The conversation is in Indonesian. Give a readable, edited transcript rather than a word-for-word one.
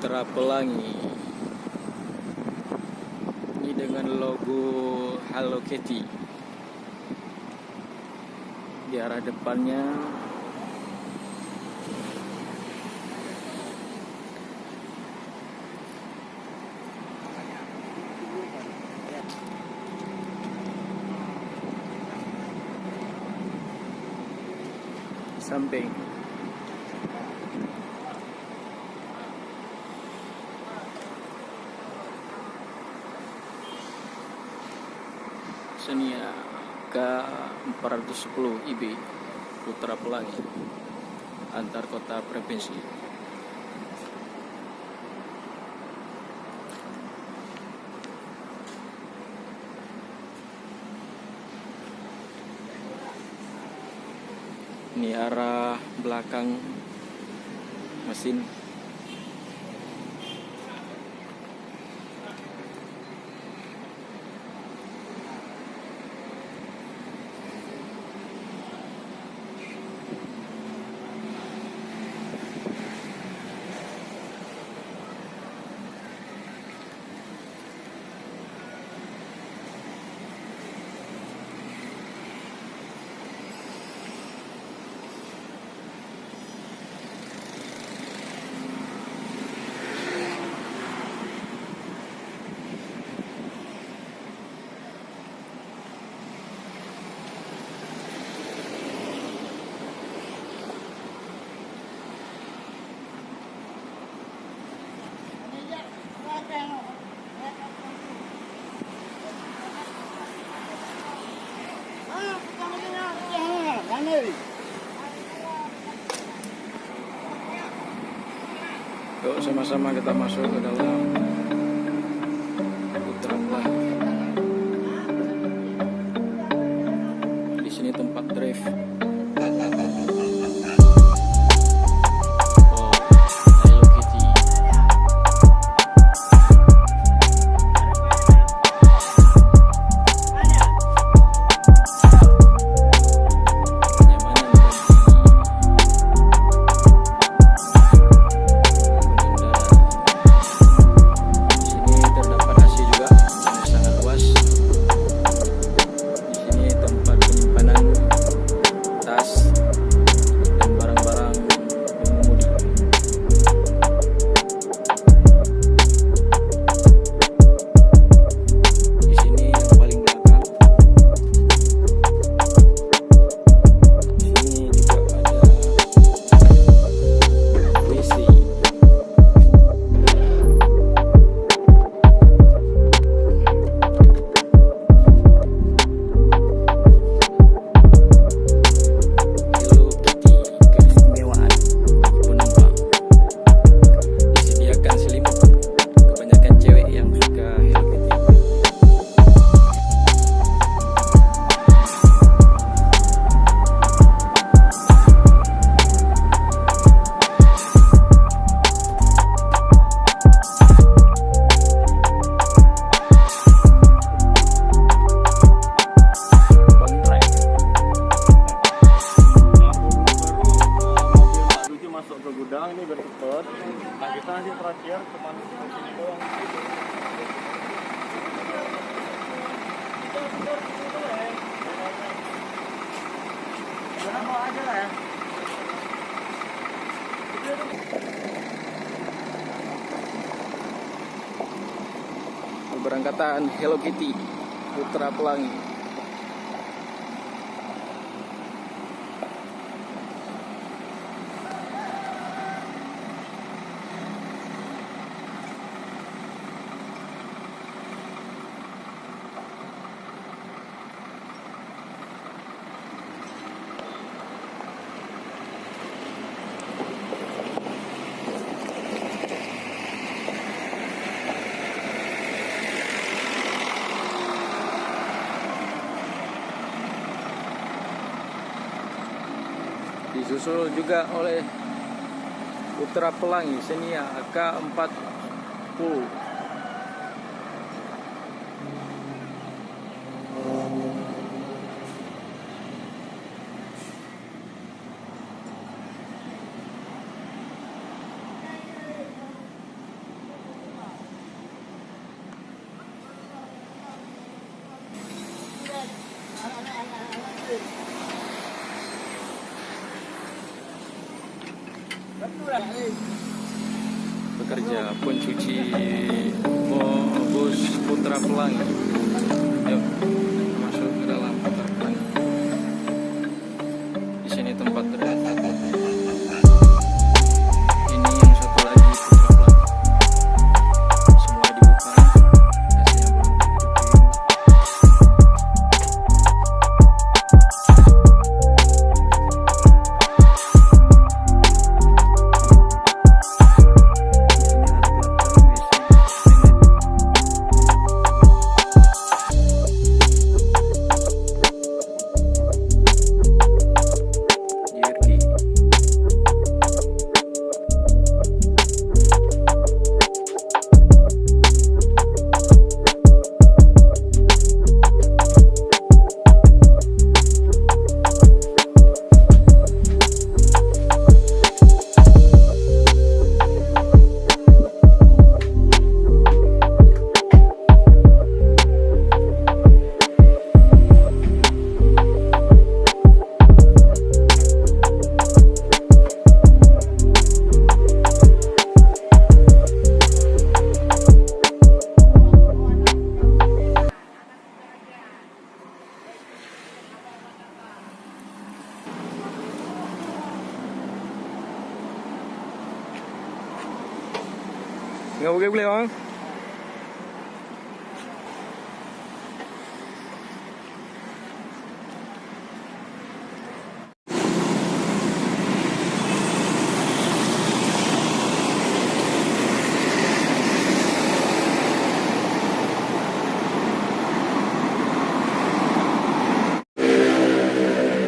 Putra Pelangi. Ini dengan logo Hello Kitty di arah depannya. Samping Xenia K410 IB Putra Pelangi antar kota provinsi. Ini arah belakang mesin. Yuk sama-sama kita masuk ke dalam Putra Pelangi. Di sini tempat drive. Ini biar cepet. Nah kita nanti terakhir cuma sini doang. Jangan bawa aja lah ya. Keberangkatan Hello Kitty Putra Pelangi. Disusul juga oleh Putra Pelangi Xenia K410. Pekerja pencuci bus Putra Pelangi. Yuk, masuk ke dalam Putra Pelangi. Di sini tempat berada. Ini yang satu lagi Putra Pelangi. Semua dibuka. AC-nya belum dihidupin. Nggak boleh beli bang.